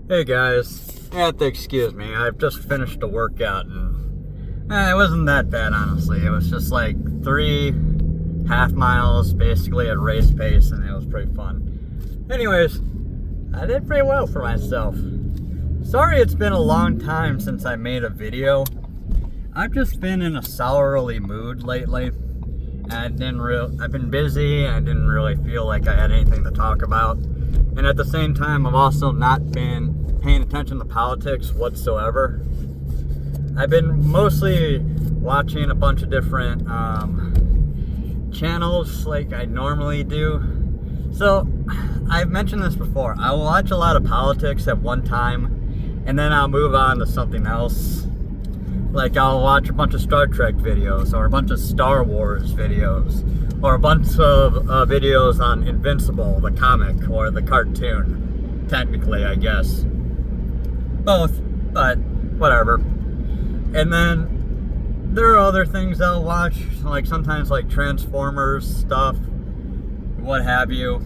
Hey guys, you have to excuse me. I've just finished a workout and it wasn't that bad, honestly. It was just like 3 half miles basically at race pace, and it was pretty fun. Anyways, I did pretty well for myself. Sorry it's been a long time since I made a video. I've just been in a sourly mood lately. I've been busy. I didn't really feel like I had anything to talk about. And at the same time, I've also not been paying attention to politics whatsoever. I've been mostly watching a bunch of different channels like I normally do. So, I've mentioned this before. I will watch a lot of politics at one time, and then I'll move on to something else. Like, I'll watch a bunch of Star Trek videos, or a bunch of Star Wars videos, or a bunch of videos on Invincible, the comic, or the cartoon. Technically, I guess. Both, but whatever. And then there are other things I'll watch, like sometimes like Transformers stuff, what have you.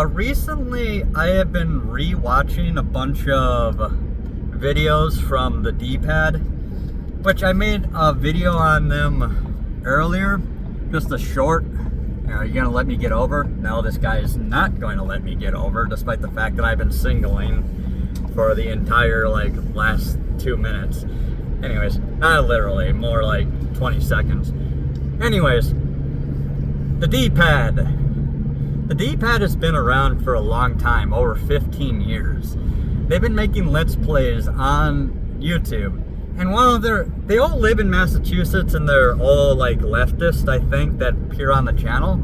Recently, I have been rewatching a bunch of videos from the D-pad, which I made a video on them earlier. Just a short. Are you gonna let me get over? No, this guy is not going to let me get over, despite the fact that I've been signaling for the entire last 2 minutes. Anyways, not literally, more like 20 seconds. Anyways, the D-pad. The D-pad has been around for a long time, over 15 years. They've been making Let's Plays on YouTube. And they all live in Massachusetts, and they're all leftist, I think, that appear on the channel.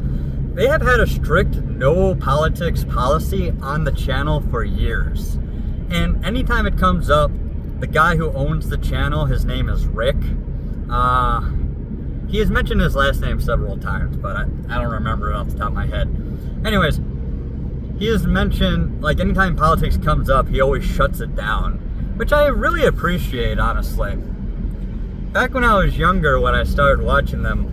They have had a strict no politics policy on the channel for years. And anytime it comes up, the guy who owns the channel, his name is Rick. He has mentioned his last name several times, but I don't remember it off the top of my head. Anyways, he has mentioned, anytime politics comes up, he always shuts it down. Which I really appreciate, honestly. Back when I was younger, when I started watching them,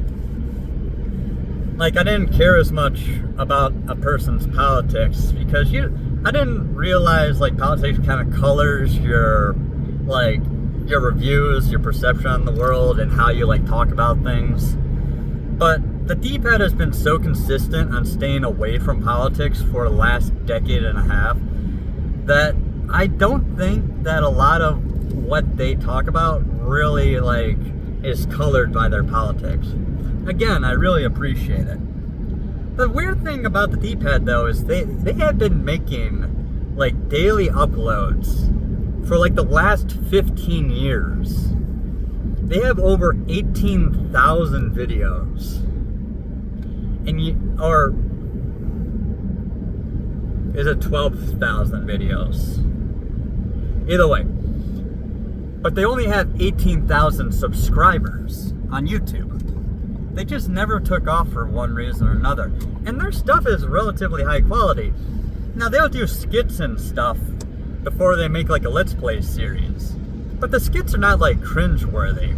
I didn't care as much about a person's politics, because I didn't realize, politics kind of colors your reviews, your perception on the world, and how you, talk about things. But the D-pad has been so consistent on staying away from politics for the last decade and a half that I don't think that a lot of what they talk about really, is colored by their politics. Again, I really appreciate it. The weird thing about the D-pad, though, is they have been making, daily uploads for, the last 15 years. They have over 18,000 videos. Or is it 12,000 videos? Either way. But they only have 18,000 subscribers on YouTube. They just never took off for one reason or another. And their stuff is relatively high quality. Now, they'll do skits and stuff before they make a Let's Play series. But the skits are not cringe-worthy.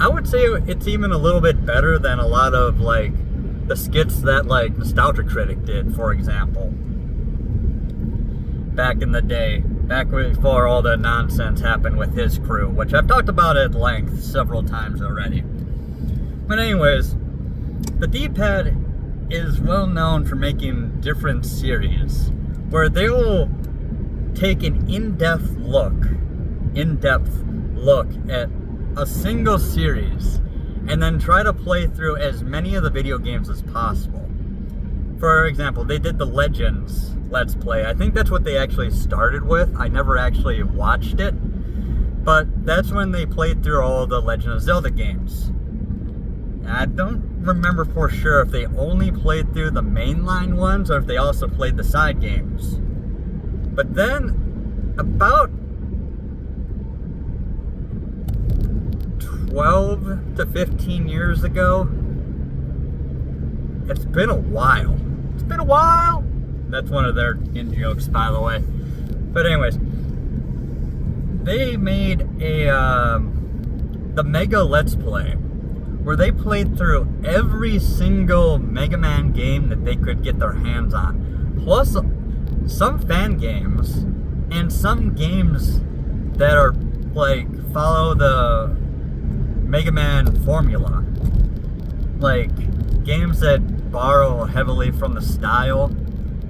I would say it's even a little bit better than a lot of the skits that Nostalgia Critic did, for example. Back in the day. Back before all the nonsense happened with his crew, which I've talked about at length several times already. But anyways, the D-pad is well known for making different series, where they will take an in-depth look at a single series, and then try to play through as many of the video games as possible. For example, they did the Legends Let's Play. I think that's what they actually started with. I never actually watched it, but that's when they played through all the Legend of Zelda games. I don't remember for sure if they only played through the mainline ones or if they also played the side games. But then, about 12 to 15 years ago, it's been a while. It's been a while! That's one of their in-jokes, by the way. But anyways, they made the Mega Let's Play, where they played through every single Mega Man game that they could get their hands on. Plus some fan games and some games that are like follow the Mega Man formula. Like games that borrow heavily from the style,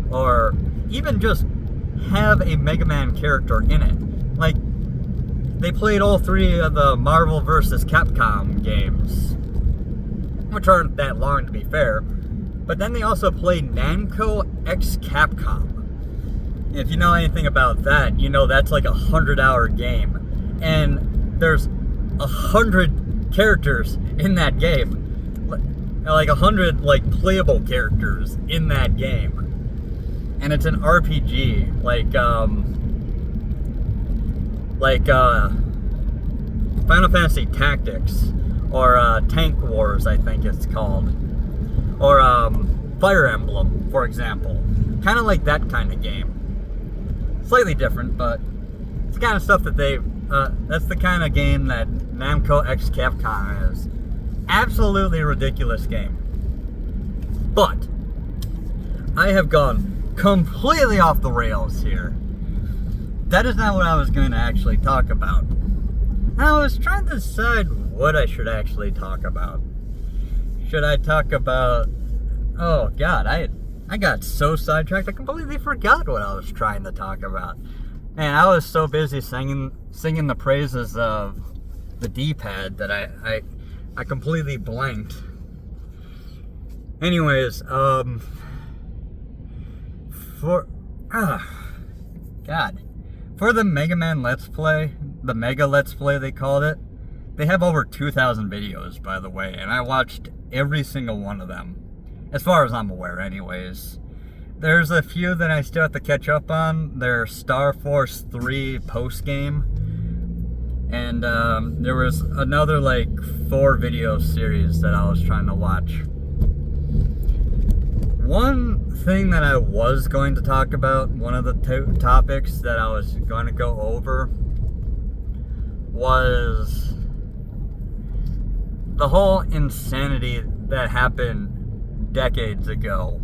or even just have a Mega Man character in it. Like, they played all 3 of the Marvel vs. Capcom games, which aren't that long to be fair, but then they also played Namco x Capcom. If you know anything about that, you know that's like a 100-hour game, and there's 100 characters in that game. Like 100 like playable characters in that game, and it's an RPG, like Final Fantasy Tactics, or Tank Wars, I think it's called, or Fire Emblem, for example. Kind of like that kind of game. Slightly different, but it's the kind of stuff that that's the kind of game that Namco x Capcom is. Absolutely ridiculous game. But I have gone completely off the rails here. That is not what I was going to actually talk about. I was trying to decide what I should actually talk about. Should I talk about... Oh god, I got so sidetracked I completely forgot what I was trying to talk about. Man, I was so busy singing the praises of the D-pad that I completely blanked. Anyways, for the Mega Man Let's Play, the Mega Let's Play they called it, they have over 2,000 videos, by the way, and I watched every single one of them, as far as I'm aware anyways. There's a few that I still have to catch up on. Their Star Force 3 post-game, and there was another like 4 video series that I was trying to watch. One thing that I was going to talk about, one of the topics that I was going to go over, was the whole insanity that happened decades ago.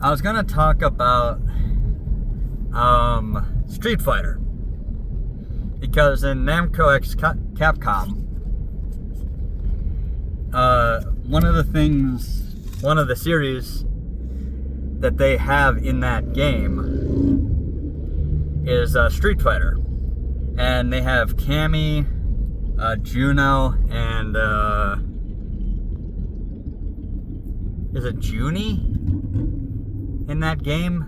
I was going to talk about Street Fighter, because in Namco x Capcom, one of the series that they have in that game is Street Fighter. And they have Cammy, Juno, and is it Junie in that game?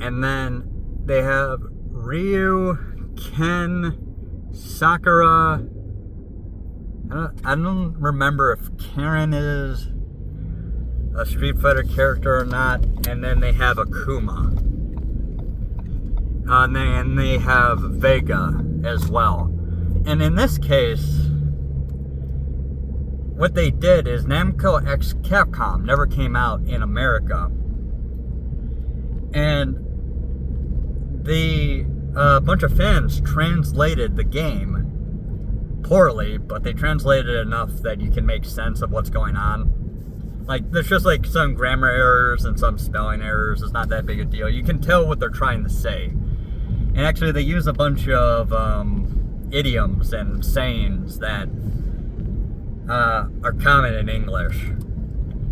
And then they have Ryu, Ken, Sakura. I don't remember if Karen is a Street Fighter character or not. And then they have Akuma. And they have Vega as well. And in this case, what they did is Namco x Capcom never came out in America. And a bunch of fans translated the game poorly, but they translated it enough that you can make sense of what's going on. Like, there's just like some grammar errors and some spelling errors. It's not that big a deal. You can tell what they're trying to say. And actually, they use a bunch of idioms and sayings that are common in English.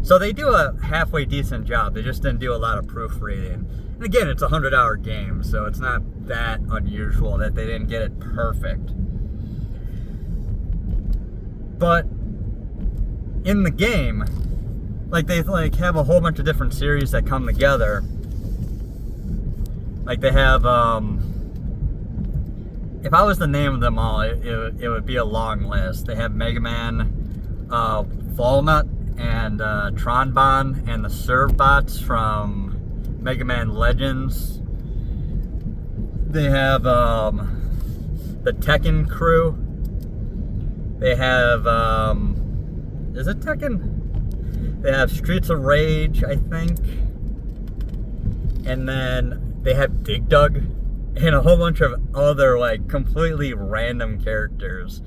So they do a halfway decent job. They just didn't do a lot of proofreading. And again, it's a 100-hour game, so it's not that unusual that they didn't get it perfect. But in the game, like, they like have a whole bunch of different series that come together. Like, they have if I was to name them all, it would be a long list. They have Mega Man, Walnut, and Tronbon, and the Servbots from Mega Man Legends. They have the Tekken crew. They have is it Tekken? They have Streets of Rage, I think. And then they have Dig Dug and a whole bunch of other like completely random characters.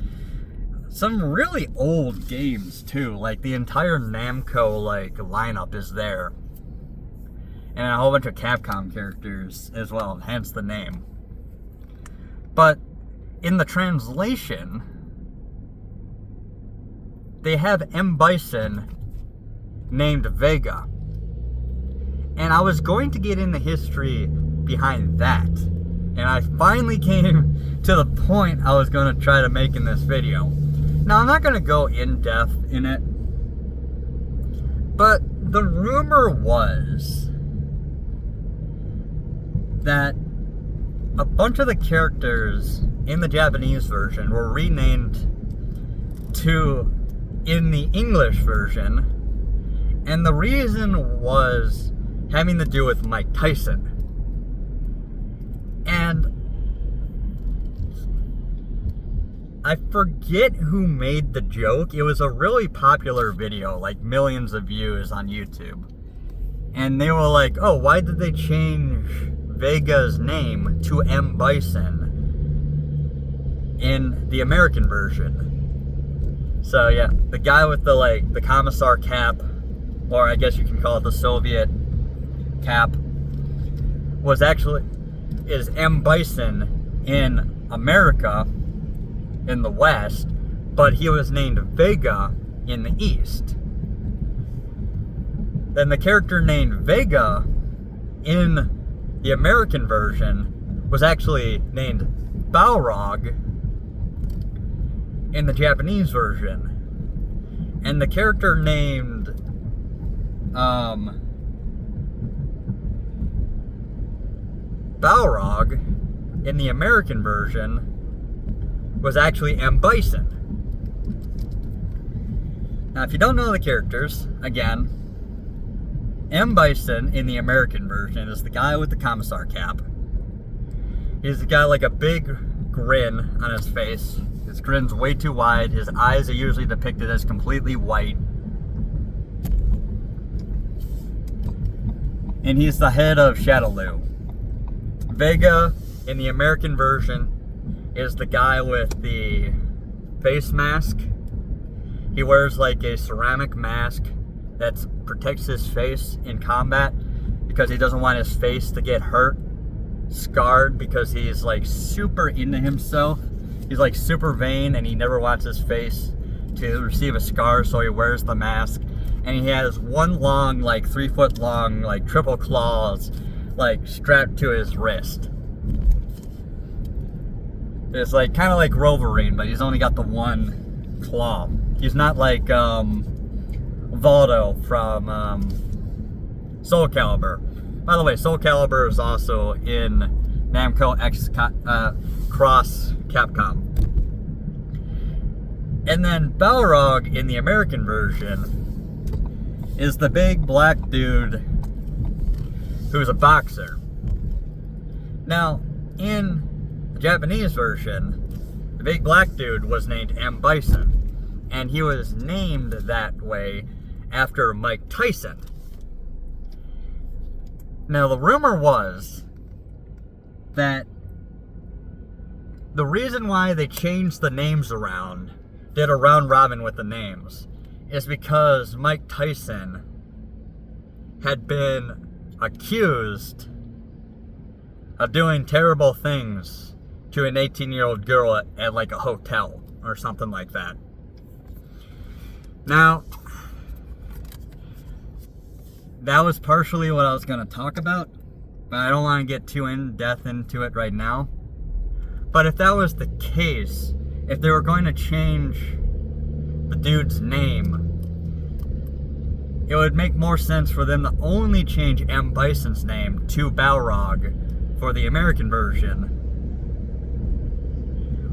Some really old games too, like the entire Namco like lineup is there. and a whole bunch of Capcom characters as well, hence the name. But in the translation, they have M. Bison named Vega. And I was going to get in the history behind that. And I finally came to the point I was going to try to make in this video. Now, I'm not going to go in depth in it. But the rumor was that a bunch of the characters in the Japanese version were renamed to in the English version, and the reason was having to do with Mike Tyson. And I forget who made the joke. It was a really popular video, like millions of views on YouTube. And they were like, oh, why did they change Vega's name to M. Bison in the American version? So yeah, the guy with the commissar cap, or I guess you can call it the Soviet cap, is M. Bison in America, in the West, but he was named Vega in the East. Then the character named Vega in the American version was actually named Balrog in the Japanese version. And the character named Balrog in the American version was actually M. Bison. Now, if you don't know the characters, again, M. Bison in the American version is the guy with the commissar cap. He's got like a big grin on his face. His grin's way too wide. His eyes are usually depicted as completely white. And he's the head of Shadowloo. Vega in the American version is the guy with the face mask. He wears like a ceramic mask that protects his face in combat because he doesn't want his face to get hurt, scarred, because he's like super into himself. He's like super vain and he never wants his face to receive a scar, so he wears the mask. And he has one long, like 3 foot long, like triple claws, like strapped to his wrist. It's like kind of like Wolverine, but he's only got the one claw. He's not like Voldo from Soul Calibur. By the way, Soul Calibur is also in Namco Cross Capcom. And then Balrog in the American version is the big black dude who's a boxer. Now, in the Japanese version, the big black dude was named M. Bison, and he was named that way after Mike Tyson. Now, the rumor was that the reason why they changed the names around, did a round robin with the names, is because Mike Tyson had been accused of doing terrible things to an 18-year-old girl at like a hotel or something like that. Now, that was partially what I was going to talk about, but I don't want to get too in-depth into it right now. But if that was the case, if they were going to change the dude's name, it would make more sense for them to only change M. Bison's name to Balrog for the American version,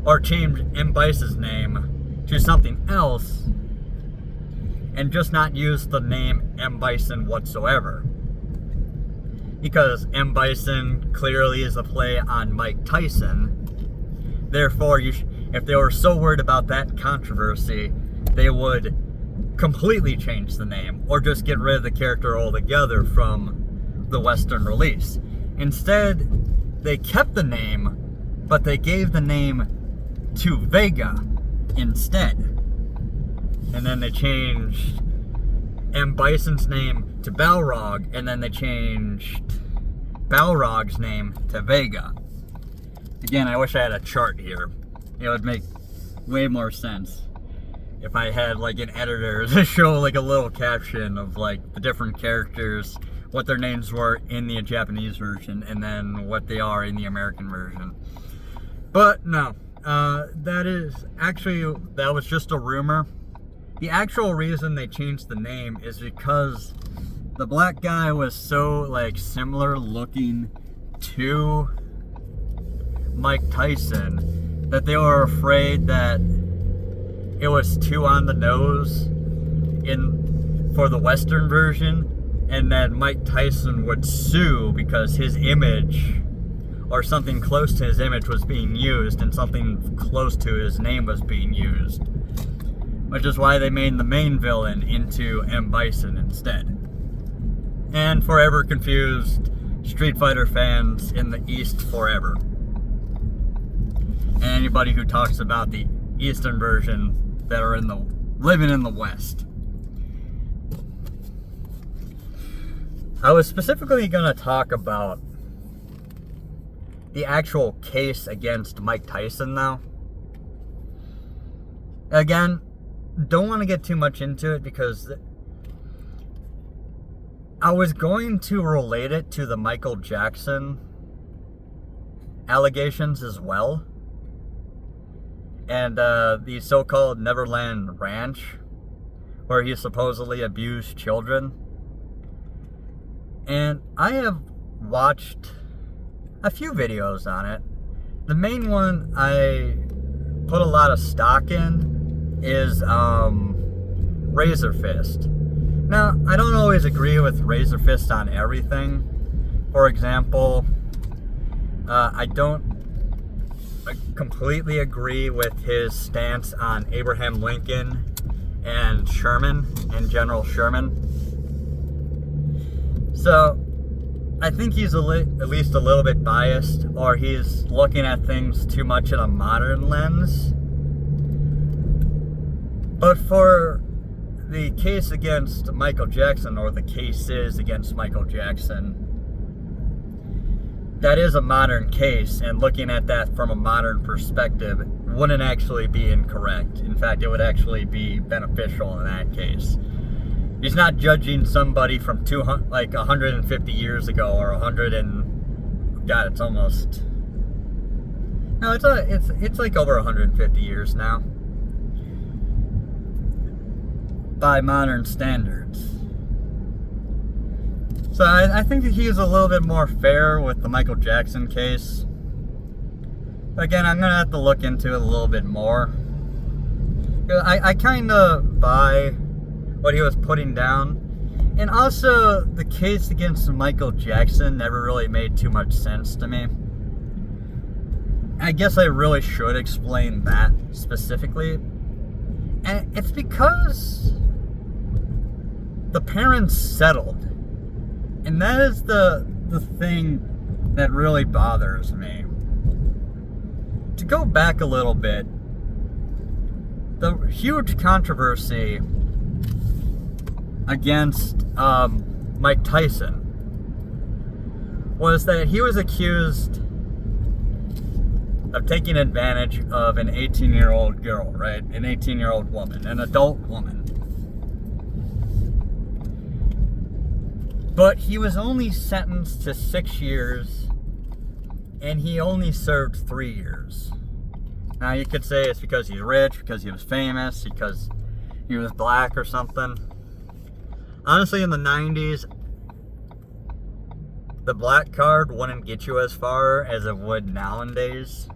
or change M. Bison's name to something else and just not use the name M. Bison whatsoever. Because M. Bison clearly is a play on Mike Tyson. Therefore, if they were so worried about that controversy, they would completely change the name, or just get rid of the character altogether from the Western release. Instead, they kept the name, but they gave the name to Vega instead. And then they changed M. Bison's name to Balrog, and then they changed Balrog's name to Vega. Again, I wish I had a chart here. It would make way more sense if I had like an editor to show like a little caption of like the different characters, what their names were in the Japanese version, and then what they are in the American version. But no, that was just a rumor. The actual reason they changed the name is because the black guy was so like similar looking to Mike Tyson that they were afraid that it was too on the nose for the Western version, and that Mike Tyson would sue because his image or something close to his image was being used and something close to his name was being used. Which is why they made the main villain into M. Bison instead. And forever confused Street Fighter fans in the East forever. And anybody who talks about the Eastern version that are living in the West. I was specifically going to talk about the actual case against Mike Tyson now. Again, don't want to get too much into it because I was going to relate it to the Michael Jackson allegations as well, and the so-called Neverland Ranch, where he supposedly abused children. And I have watched a few videos on it. The main one I put a lot of stock in is Razor Fist. Now, I don't always agree with Razor Fist on everything. For example, I don't completely agree with his stance on Abraham Lincoln and Sherman, and General Sherman. So, I think he's at least a little bit biased, or he's looking at things too much in a modern lens. But for the case against Michael Jackson, or the cases against Michael Jackson, that is a modern case, and looking at that from a modern perspective wouldn't actually be incorrect. In fact, it would actually be beneficial in that case. He's not judging somebody from 150 years ago, or 100 and... God, it's almost... No, it's like over 150 years now. By modern standards. So I think that he's a little bit more fair with the Michael Jackson case. Again, I'm going to have to look into it a little bit more. I kind of buy what he was putting down. And also, the case against Michael Jackson never really made too much sense to me. I guess I really should explain that specifically. And it's because the parents settled. And that is the thing that really bothers me. To go back a little bit, the huge controversy against Mike Tyson was that he was accused of taking advantage of an 18-year-old girl, right? An 18-year-old woman, an adult woman. But he was only sentenced to 6 years, and he only served 3 years. Now, you could say it's because he's rich, because he was famous, because he was black or something. Honestly, in the 90s, the black card wouldn't get you as far as it would nowadays.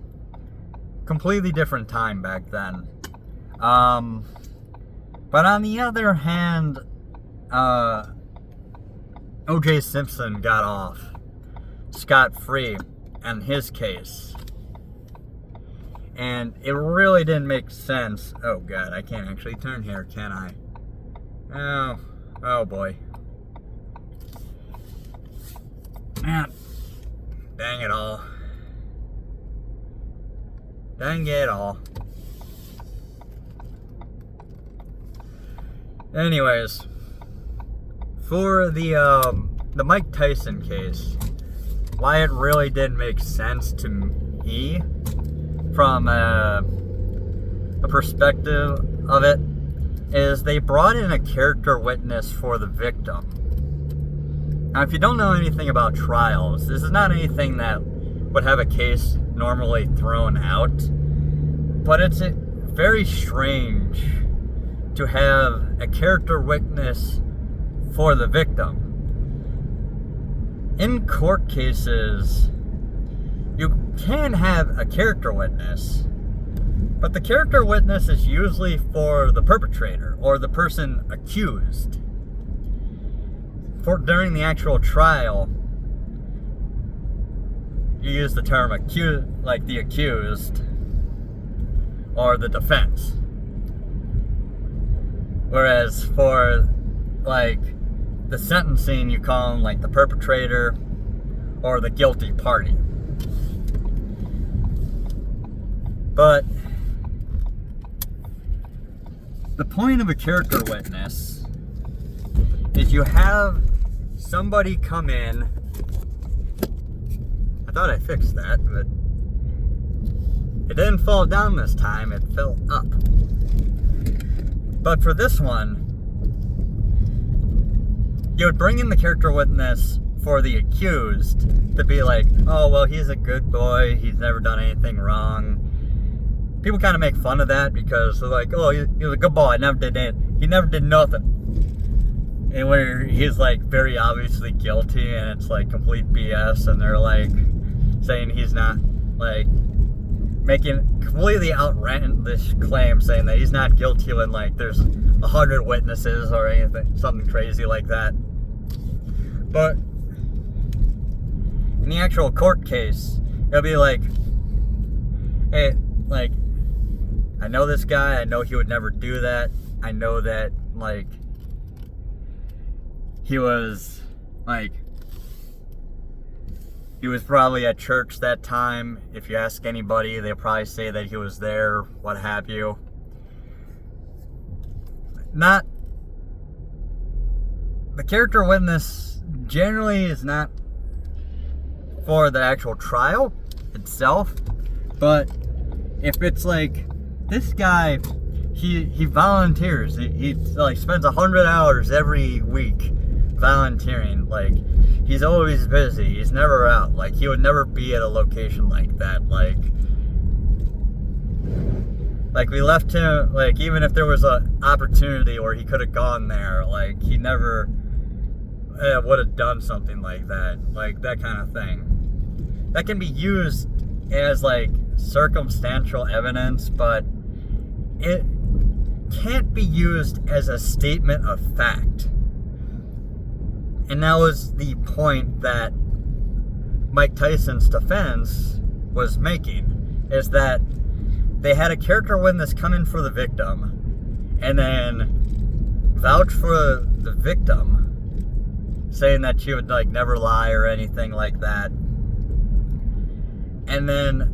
Completely different time back then. But on the other hand, O.J. Simpson got off scot-free in his case. And it really didn't make sense. Oh God, I can't actually turn here, can I? Oh boy. Man, dang it all. Dang it all. Anyways, For the Mike Tyson case, why it really didn't make sense to me from a perspective of it is they brought in a character witness for the victim. Now, if you don't know anything about trials, this is not anything that would have a case normally thrown out, but it's very strange to have a character witness for the victim. In court cases, you can have a character witness, but the character witness is usually for the perpetrator or the person accused. During the actual trial, you use the term accused, like the accused or the defense. Whereas for like the sentencing, you call them like the perpetrator or the guilty party. But the point of a character witness is you have somebody come in. I thought I fixed that, but it didn't fall down this time, it fell up. But for this one, you would bring in the character witness for the accused to be like, oh, well, he's a good boy, he's never done anything wrong. People kind of make fun of that because they're like, oh, he was a good boy, he never did nothing. And where he's like very obviously guilty and it's like complete BS, and they're like saying he's not, like making completely outlandish claims saying that he's not guilty when like there's 100 witnesses or anything, something crazy like that. But in the actual court case, it'll be like, hey, like, I know this guy, I know he would never do that, I know that, like, he was probably at church that time. If you ask anybody, they'll probably say that he was there, what have you. The character witness generally is not for the actual trial itself, but if it's like this guy, he volunteers, he like spends 100 hours every week volunteering, like he's always busy, he's never out, like he would never be at a location like that, like we left him, like even if there was an opportunity where he could have gone there, like he never would have done something like that kind of thing. That can be used as like circumstantial evidence, but it can't be used as a statement of fact. And that was the point that Mike Tyson's defense was making, is that they had a character witness come in for the victim and then vouch for the victim, saying that she would like never lie or anything like that. And then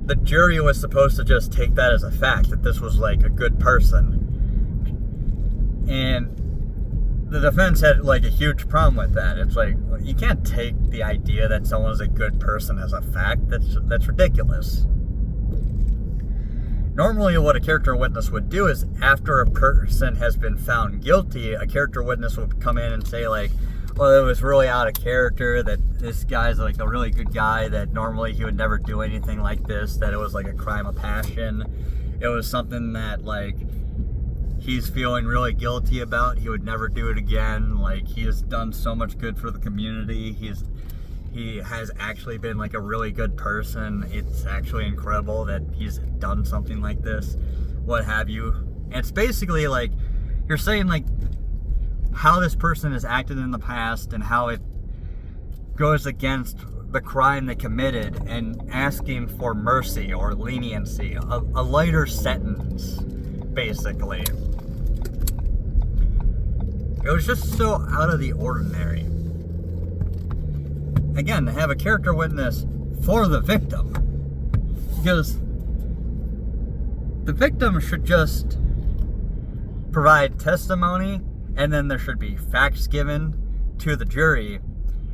the jury was supposed to just take that as a fact, that this was like a good person. And the defense had like a huge problem with that. It's like, you can't take the idea that someone's a good person as a fact. That's ridiculous. Normally what a character witness would do is after a person has been found guilty, a character witness would come in and say like, well, it was really out of character, that this guy's like a really good guy, that normally he would never do anything like this, that it was like a crime of passion. It was something that like he's feeling really guilty about. He would never do it again. Like, he has done so much good for the community. He has actually been like a really good person. It's actually incredible that he's done something like this, what have you. And it's basically like you're saying like how this person has acted in the past and how it goes against the crime they committed, and asking for mercy or leniency, a lighter sentence, basically. It was just so out of the ordinary. Again, to have a character witness for the victim, because the victim should just provide testimony and then there should be facts given to the jury,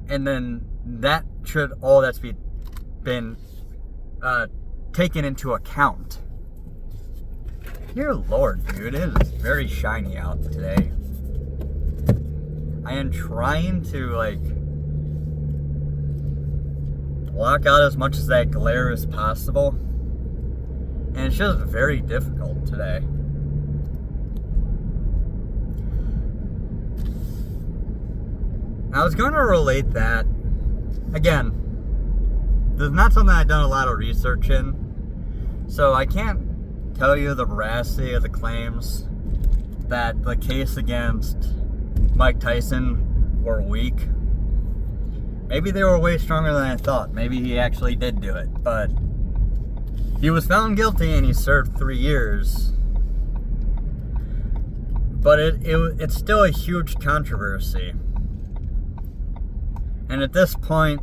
and then that should all that's been taken into account. Dear Lord, dude, it is very shiny out today. I am trying to, like, block out as much of that glare as possible, and it's just very difficult today. I was going to relate that, again, this is not something I've done a lot of research in, so I can't tell you the veracity of the claims that the case against Mike Tyson were weak. Maybe they were way stronger than I thought. Maybe he actually did do it, but he was found guilty and he served 3 years. But it's still a huge controversy. And at this point,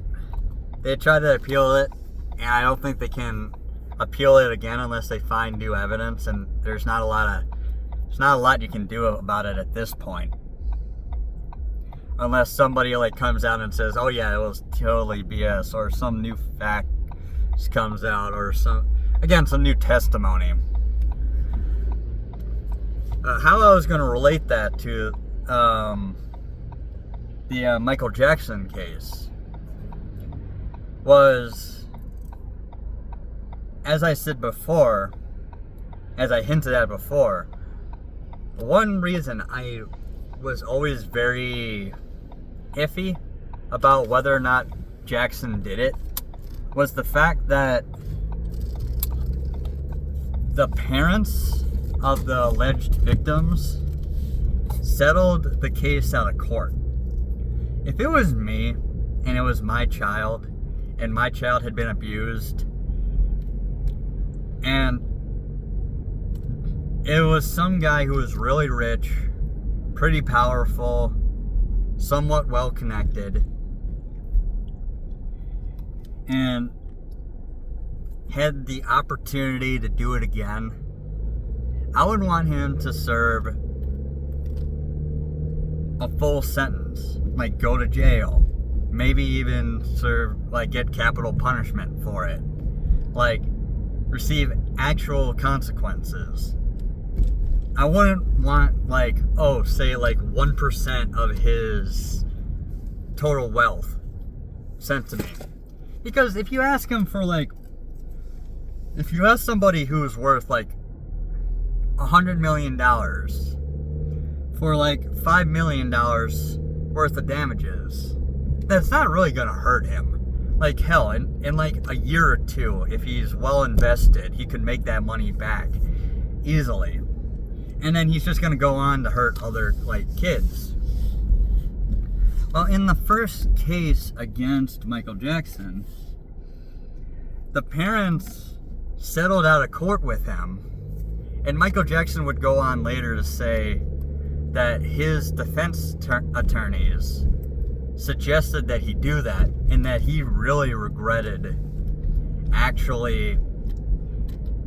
they tried to appeal it, and I don't think they can appeal it again unless they find new evidence, and there's not a lot you can do about it at this point. Unless somebody like comes out and says, oh yeah, it was totally BS, or some new fact comes out, or some new testimony. How I was going to relate that to the Michael Jackson case was, as I said before, as I hinted at before, one reason I was always very iffy about whether or not Jackson did it was the fact that the parents of the alleged victims settled the case out of court. If it was me and it was my child and my child had been abused and it was some guy who was really rich, pretty powerful, somewhat well connected, and had the opportunity to do it again, I would want him to serve a full sentence, like go to jail, maybe even serve, like get capital punishment for it, like receive actual consequences. I wouldn't want, like, say like 1% of his total wealth sent to me. Because if you ask him for, like, if you ask somebody who's worth like $100 million for like $5 million worth of damages, that's not really gonna hurt him. Like, hell, in like a year or two, if he's well invested, he could make that money back easily. And then he's just gonna go on to hurt other, like, kids. Well, in the first case against Michael Jackson, the parents settled out of court with him, and Michael Jackson would go on later to say that his defense attorneys suggested that he do that, and that he really regretted actually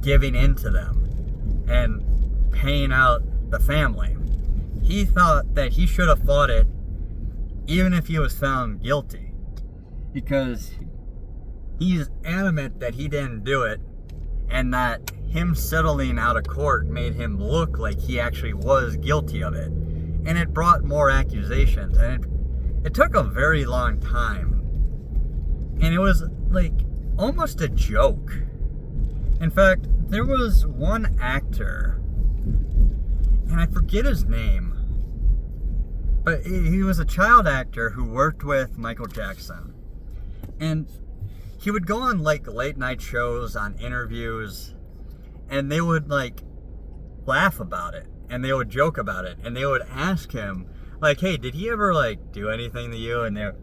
giving in to them and paying out the family. He thought that he should have fought it even if he was found guilty, because he's adamant that he didn't do it, and that him settling out of court made him look like he actually was guilty of it, and it brought more accusations, and it took a very long time, and it was like almost a joke. In fact, there was one actor, and I forget his name, but he was a child actor who worked with Michael Jackson, and he would go on like late night shows, on interviews, and they would like laugh about it, and they would joke about it, and they would ask him like, hey, did he ever like do anything to you? And they're,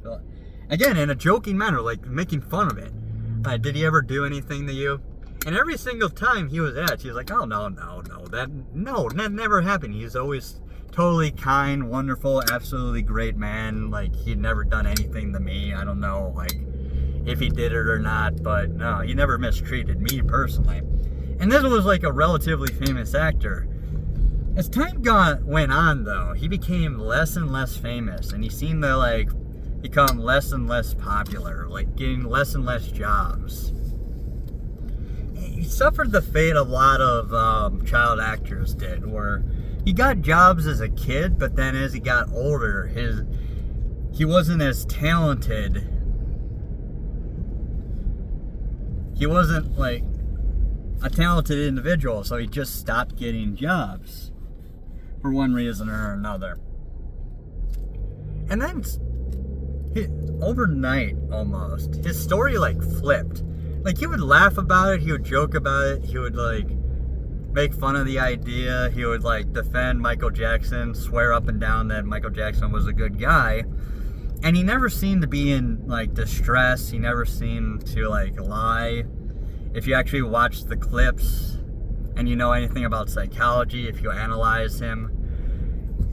again, in a joking manner, like making fun of it, did he ever do anything to you? And every single time he was asked, he was like, oh, no, that never happened. He's always totally kind, wonderful, absolutely great man. Like, he'd never done anything to me. I don't know, like, if he did it or not, but no, he never mistreated me personally. And this was like a relatively famous actor. As time went on, though, he became less and less famous, and he seemed to, like, become less and less popular, like, getting less and less jobs. He suffered the fate a lot of child actors did, where he got jobs as a kid, but then as he got older, he wasn't as talented. He wasn't, like, a talented individual, so he just stopped getting jobs for one reason or another. And then, overnight, almost, his story, like, flipped. Like, he would laugh about it, he would joke about it, he would, like, make fun of the idea, he would, like, defend Michael Jackson, swear up and down that Michael Jackson was a good guy, and he never seemed to be in, like, distress, he never seemed to, like, lie. If you actually watch the clips, and you know anything about psychology, if you analyze him,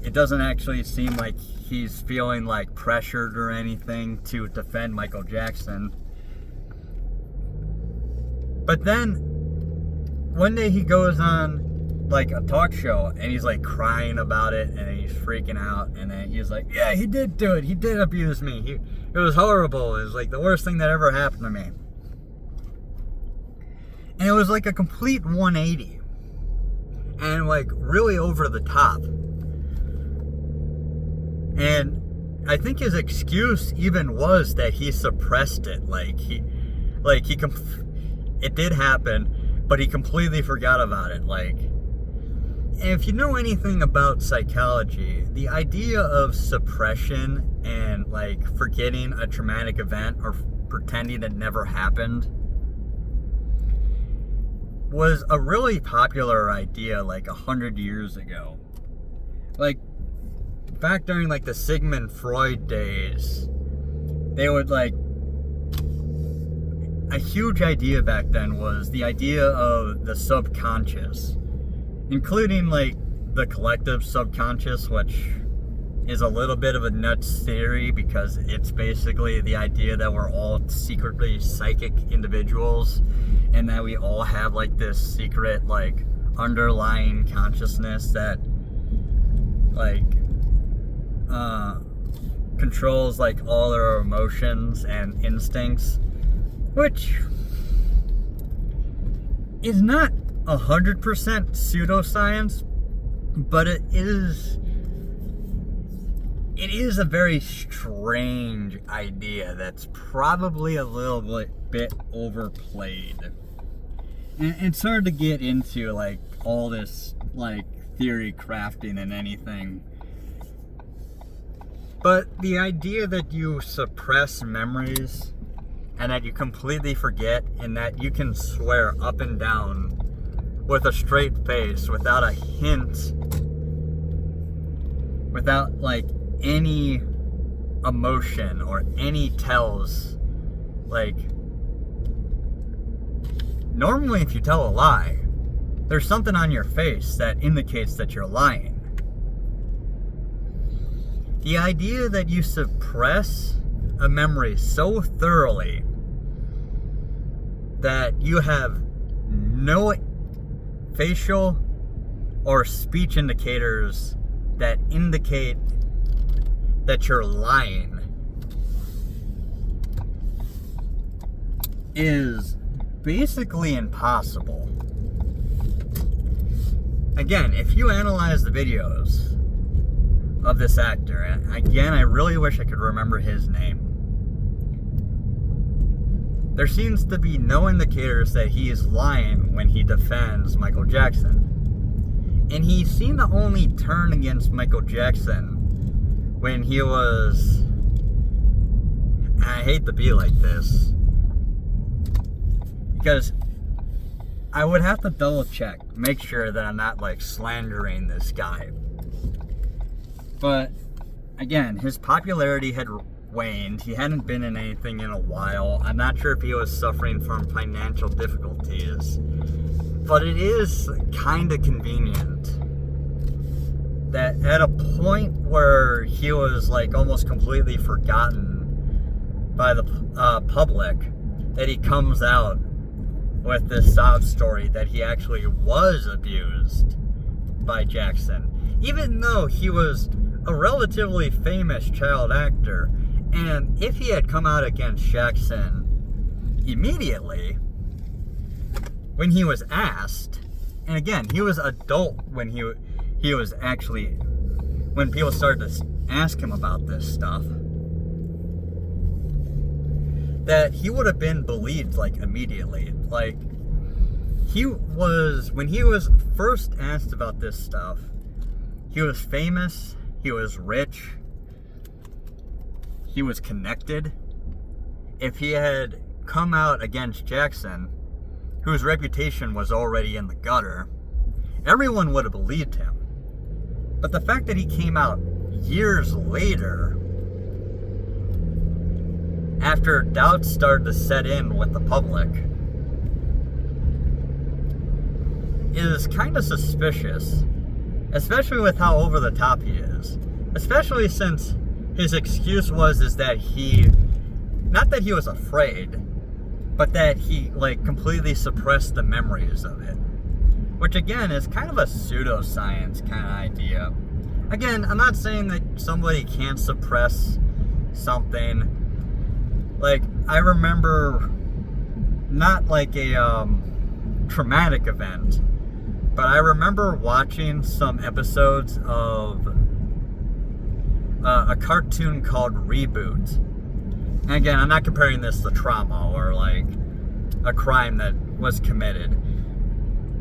it doesn't actually seem like he's feeling, like, pressured or anything to defend Michael Jackson. But then, one day he goes on, like, a talk show, and he's, like, crying about it, and he's freaking out, and then he's like, yeah, he did do it, he did abuse me, it was horrible, it was, like, the worst thing that ever happened to me. And it was, like, a complete 180, and, like, really over the top. And I think his excuse even was that he suppressed it, it did happen, but he completely forgot about it. Like, and if you know anything about psychology, the idea of suppression and, like, forgetting a traumatic event or pretending it never happened was a really popular idea, like, 100 years ago. Like, back during, like, the Sigmund Freud days, they would, like, a huge idea back then was the idea of the subconscious, including, like, the collective subconscious, which is a little bit of a nuts theory because it's basically the idea that we're all secretly psychic individuals and that we all have, like, this secret, like, underlying consciousness that, like, controls, like, all our emotions and instincts. Which is not 100% pseudoscience, but it is a very strange idea that's probably a little bit overplayed. And it's hard to get into, like, all this, like, theory crafting and anything. But the idea that you suppress memories and that you completely forget, and that you can swear up and down with a straight face, without a hint, without, like, any emotion or any tells. Like, normally if you tell a lie, there's something on your face that indicates that you're lying. The idea that you suppress a memory so thoroughly that you have no facial or speech indicators that indicate that you're lying is basically impossible. Again, if you analyze the videos of this actor, and again, I really wish I could remember his name, there seems to be no indicators that he is lying when he defends Michael Jackson. And he seemed to only turn against Michael Jackson when he was, and I hate to be like this, because I would have to double check, make sure that I'm not, like, slandering this guy. But again, his popularity had waned. He hadn't been in anything in a while. I'm not sure if he was suffering from financial difficulties, but it is kind of convenient that at a point where he was, like, almost completely forgotten by the public, that he comes out with this sob story that he actually was abused by Jackson, even though he was a relatively famous child actor. And if he had come out against Jackson immediately when he was asked, and again, he was adult when he was actually, when people started to ask him about this stuff, that he would have been believed, like, immediately. Like, when he was first asked about this stuff, he was famous, he was rich, he was connected. If he had come out against Jackson, whose reputation was already in the gutter, everyone would have believed him. But the fact that he came out years later, after doubts started to set in with the public, is kind of suspicious, especially with how over the top he is. Especially since his excuse is that he, not that he was afraid, but that he, like, completely suppressed the memories of it. Which, again, is kind of a pseudoscience kind of idea. Again, I'm not saying that somebody can't suppress something. Like, I remember, not like a traumatic event, but I remember watching some episodes of a cartoon called Reboot. And again, I'm not comparing this to trauma or like a crime that was committed.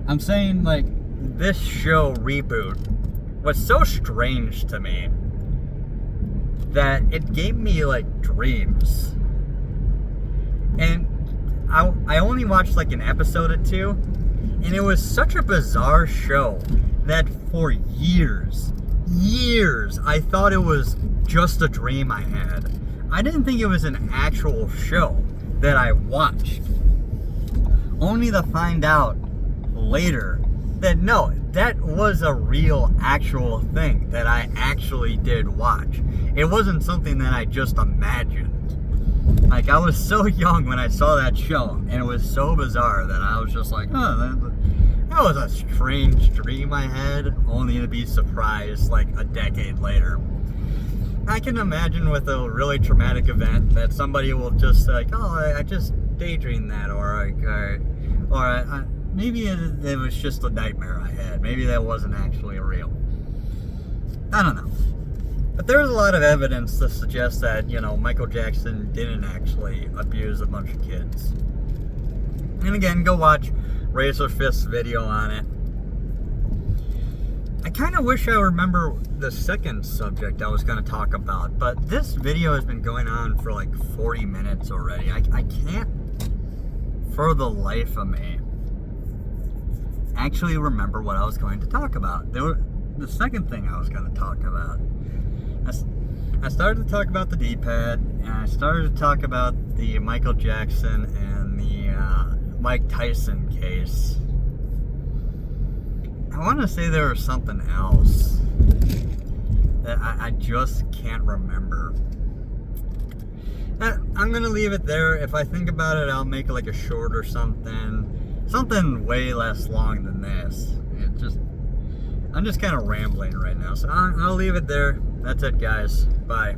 I'm saying, like, this show Reboot was so strange to me that it gave me, like, dreams. And I only watched like an episode or two, and it was such a bizarre show that for years, I thought it was just a dream I had. I didn't think it was an actual show that I watched. Only to find out later that no, that was a real, actual thing that I actually did watch. It wasn't something that I just imagined. Like, I was so young when I saw that show, and it was so bizarre that I was just like, oh, that was a strange dream I had, only to be surprised like a decade later. I can imagine with a really traumatic event that somebody will just like, oh, I just daydreamed that, or maybe it was just a nightmare I had. Maybe that wasn't actually real. I don't know. But there's a lot of evidence to suggest that, you know, Michael Jackson didn't actually abuse a bunch of kids. And again, go watch Razor Fist's video on it. I kind of wish I remember the second subject I was going to talk about, but this video has been going on for like 40 minutes already. I can't, for the life of me, actually remember what I was going to talk about. The second thing I was going to talk about. I started to talk about the D-pad, and I started to talk about the Michael Jackson and the Mike Tyson case. I want to say there was something else that I just can't remember. I'm going to leave it there. If I think about it, I'll make like a short or something. Something way less long than this. I'm just kind of rambling right now. So I'll leave it there. That's it, guys. Bye.